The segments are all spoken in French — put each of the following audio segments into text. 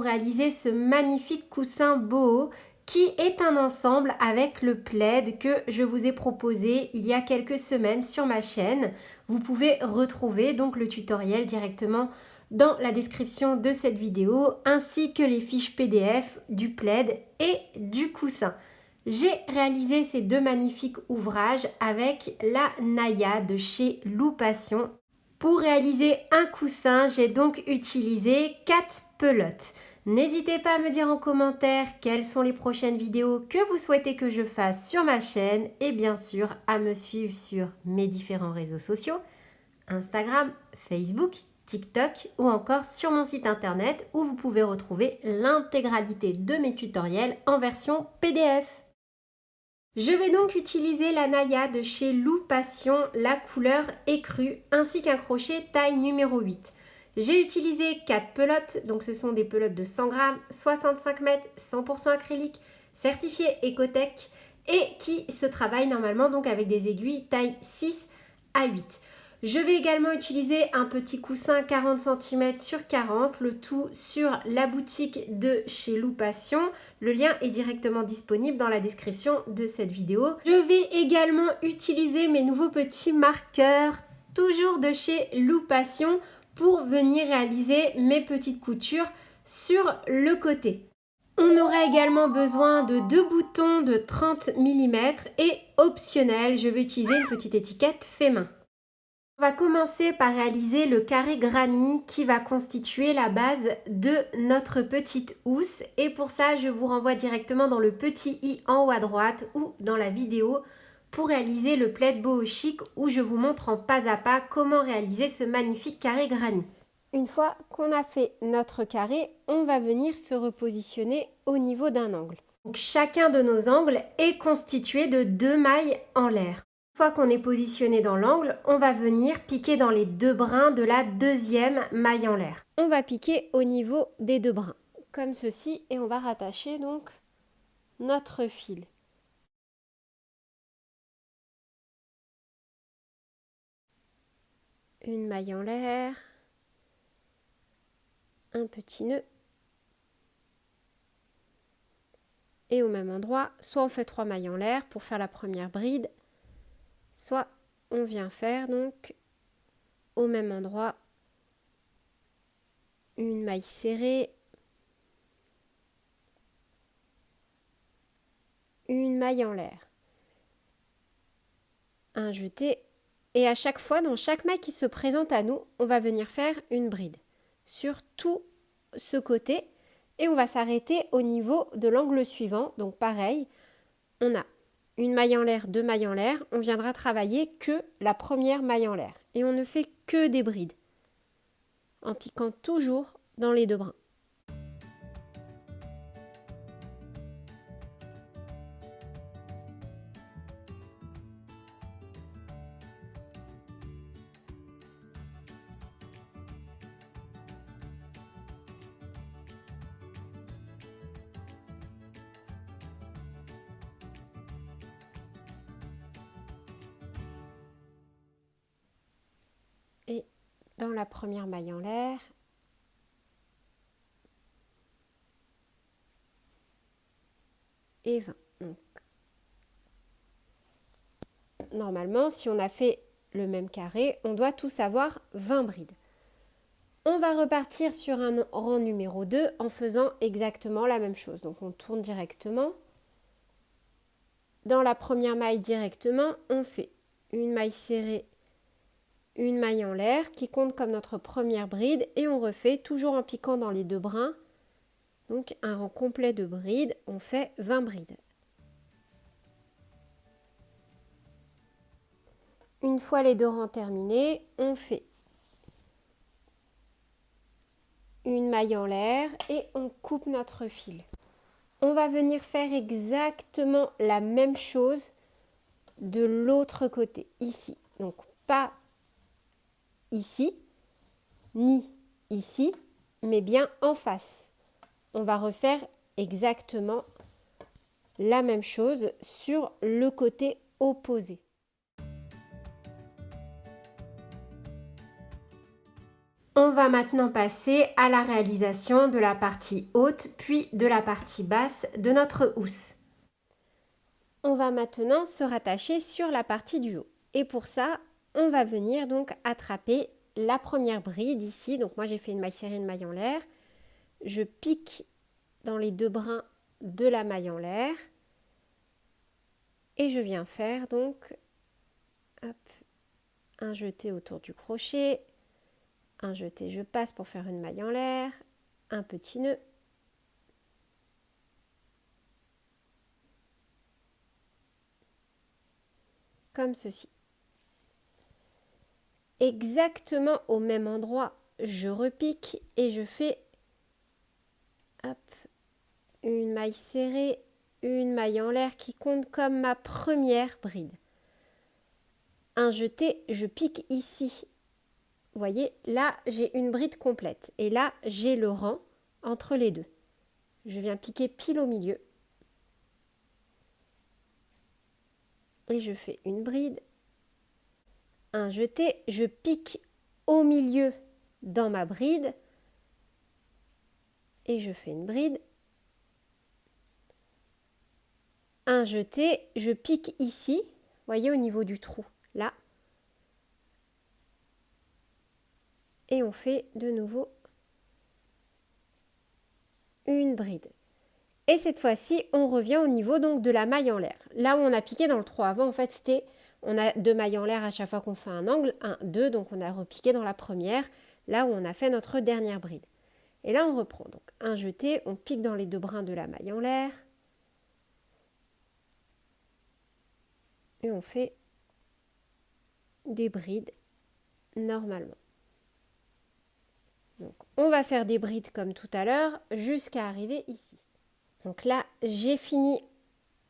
réaliser ce magnifique coussin boho qui est un ensemble avec le plaid que je vous ai proposé il y a quelques semaines sur ma chaîne. Vous pouvez retrouver donc le tutoriel directement dans la description de cette vidéo ainsi que les fiches PDF du plaid et du coussin. J'ai réalisé ces deux magnifiques ouvrages avec la Naya de chez Loupation. Pour réaliser un coussin, j'ai donc utilisé 4 pelotes. N'hésitez pas à me dire en commentaire quelles sont les prochaines vidéos que vous souhaitez que je fasse sur ma chaîne et bien sûr à me suivre sur mes différents réseaux sociaux, Instagram, Facebook, TikTok ou encore sur mon site internet où vous pouvez retrouver l'intégralité de mes tutoriels en version PDF. Je vais donc utiliser la Naya de chez Loupation, la couleur écrue, ainsi qu'un crochet taille numéro 8. J'ai utilisé 4 pelotes, donc ce sont des pelotes de 100 grammes, 65 mètres, 100% acrylique, certifiées Ecotech et qui se travaillent normalement donc avec des aiguilles taille 6 à 8. Je vais également utiliser un petit coussin 40 cm sur 40, le tout sur la boutique de chez Loupation. Le lien est directement disponible dans la description de cette vidéo. Je vais également utiliser mes nouveaux petits marqueurs, toujours de chez Loupation, pour venir réaliser mes petites coutures sur le côté. On aura également besoin de 2 boutons de 30 mm et optionnel, je vais utiliser une petite étiquette fait main. On va commencer par réaliser le carré granny qui va constituer la base de notre petite housse et pour ça je vous renvoie directement dans le petit i en haut à droite ou dans la vidéo pour réaliser le plaid boho chic où je vous montre en pas à pas comment réaliser ce magnifique carré granny. Une fois qu'on a fait notre carré, on va venir se repositionner au niveau d'un angle. Donc, chacun de nos angles est constitué de 2 mailles en l'air. Une fois qu'on est positionné dans l'angle, on va venir piquer dans les 2 brins de la deuxième maille en l'air. On va piquer au niveau des 2 brins, comme ceci, et on va rattacher donc notre fil. Une maille en l'air, un petit nœud, et au même endroit, soit on fait 3 mailles en l'air pour faire la première bride, soit on vient faire donc au même endroit une maille serrée, une maille en l'air, un jeté, et à chaque fois dans chaque maille qui se présente à nous, on va venir faire une bride sur tout ce côté et on va s'arrêter au niveau de l'angle suivant. Donc pareil, on a une maille en l'air, 2 mailles en l'air, on viendra travailler que la première maille en l'air et on ne fait que des brides en piquant toujours dans les 2 brins. Et dans la première maille en l'air, et 20. Donc, normalement, si on a fait le même carré, on doit tous avoir 20 brides. On va repartir sur un rang numéro 2 en faisant exactement la même chose. Donc on tourne directement. Dans la première maille directement, on fait une maille serrée, une maille en l'air qui compte comme notre première bride et on refait toujours en piquant dans les 2 brins. Donc un rang complet de brides, on fait 20 brides. Une fois les 2 rangs terminés, on fait une maille en l'air et on coupe notre fil. On va venir faire exactement la même chose de l'autre côté, ici. Donc pas ici, ni ici, mais bien en face. On va refaire exactement la même chose sur le côté opposé. On va maintenant passer à la réalisation de la partie haute puis de la partie basse de notre housse. On va maintenant se rattacher sur la partie du haut. Et pour ça, on va venir donc attraper la première bride ici. Donc moi j'ai fait une maille serrée, une maille en l'air. Je pique dans les deux brins de la maille en l'air. Et je viens faire donc hop, un jeté autour du crochet, un jeté, je passe pour faire une maille en l'air, un petit nœud, comme ceci. Exactement au même endroit, je repique et je fais hop, une maille serrée, une maille en l'air qui compte comme ma première bride. Un jeté, je pique ici. Vous voyez, là j'ai une bride complète et là j'ai le rang entre les deux. Je viens piquer pile au milieu et je fais une bride, un jeté, je pique au milieu dans ma bride et je fais une bride, un jeté, je pique ici, voyez au niveau du trou, là, et on fait de nouveau une bride. Et cette fois-ci, on revient au niveau donc de la maille en l'air. Là où on a piqué dans le trou avant, en fait, c'était, on a deux mailles en l'air à chaque fois qu'on fait un angle, 1, 2, donc on a repiqué dans la première, là où on a fait notre dernière bride. Et là, on reprend donc un jeté, on pique dans les deux brins de la maille en l'air, et on fait des brides normalement. Donc, on va faire des brides comme tout à l'heure jusqu'à arriver ici. Donc là, j'ai fini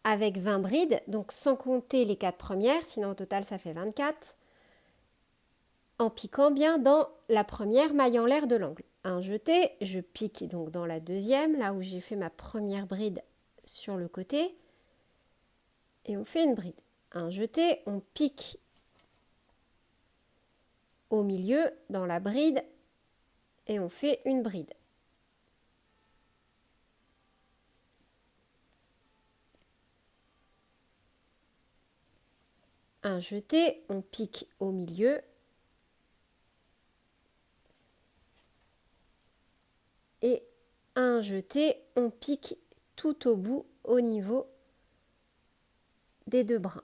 avec 20 brides, donc sans compter les 4 premières, sinon au total ça fait 24, en piquant bien dans la première maille en l'air de l'angle. Un jeté, je pique donc dans la deuxième, là où j'ai fait ma première bride sur le côté, et on fait une bride. Un jeté, on pique au milieu dans la bride, et on fait une bride. Un jeté, on pique au milieu, et un jeté, on pique tout au bout au niveau des deux brins.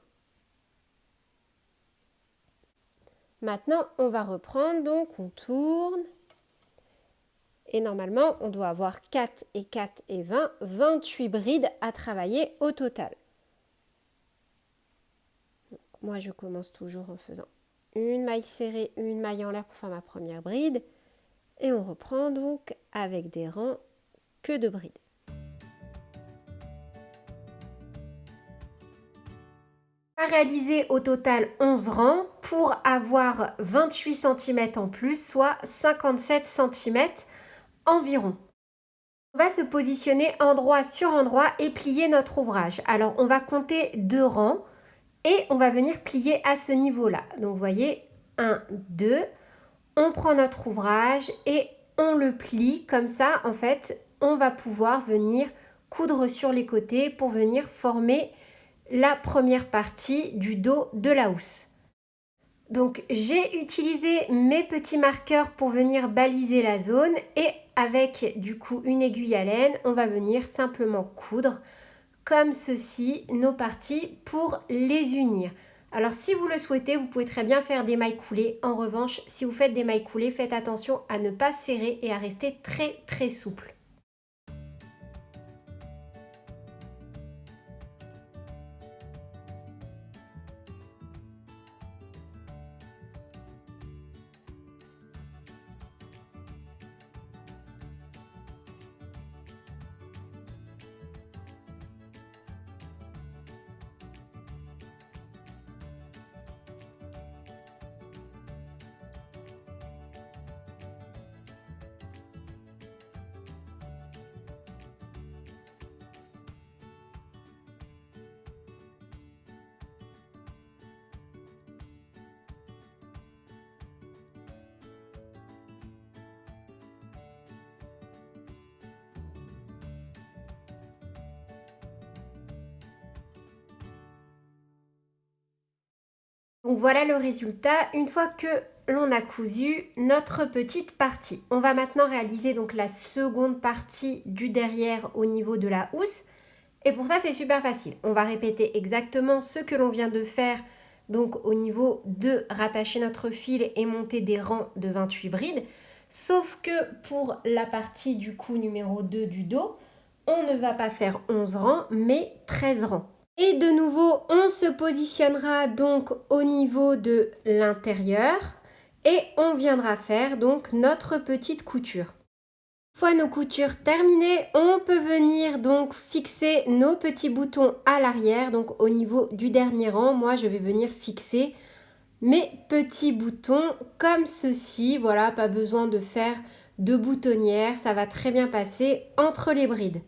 Maintenant, on va reprendre, donc on tourne. Et normalement, on doit avoir 4 et 4 et 20, 28 brides à travailler au total. Donc, moi, je commence toujours en faisant une maille serrée, une maille en l'air pour faire ma première bride. Et on reprend donc avec des rangs que de brides. On va réaliser au total 11 rangs pour avoir 28 cm en plus, soit 57 cm environ. On va se positionner endroit sur endroit et plier notre ouvrage. Alors, on va compter 2 rangs et on va venir plier à ce niveau-là. Donc, vous voyez, 1, 2, on prend notre ouvrage et on le plie comme ça. En fait, on va pouvoir venir coudre sur les côtés pour venir former la première partie du dos de la housse. Donc j'ai utilisé mes petits marqueurs pour venir baliser la zone et avec du coup une aiguille à laine, on va venir simplement coudre comme ceci nos parties pour les unir. Alors si vous le souhaitez, vous pouvez très bien faire des mailles coulées. En revanche, si vous faites des mailles coulées, faites attention à ne pas serrer et à rester très souple. Donc voilà le résultat une fois que l'on a cousu notre petite partie. On va maintenant réaliser donc la seconde partie du derrière au niveau de la housse. Et pour ça, c'est super facile. On va répéter exactement ce que l'on vient de faire, donc au niveau de rattacher notre fil et monter des rangs de 28 brides. Sauf que pour la partie du coup numéro 2 du dos, on ne va pas faire 11 rangs, mais 13 rangs. Et de nouveau, on se positionnera donc au niveau de l'intérieur et on viendra faire donc notre petite couture. Une fois nos coutures terminées, on peut venir donc fixer nos petits boutons à l'arrière, donc au niveau du dernier rang. Moi, je vais venir fixer mes petits boutons comme ceci. Voilà, pas besoin de faire de boutonnière, ça va très bien passer entre les brides.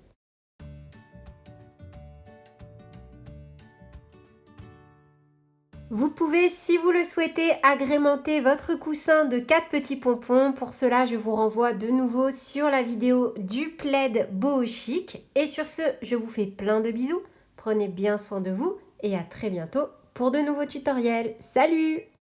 Vous pouvez, si vous le souhaitez, agrémenter votre coussin de 4 petits pompons. Pour cela, je vous renvoie de nouveau sur la vidéo du plaid boho chic. Et sur ce, je vous fais plein de bisous. Prenez bien soin de vous et à très bientôt pour de nouveaux tutoriels. Salut!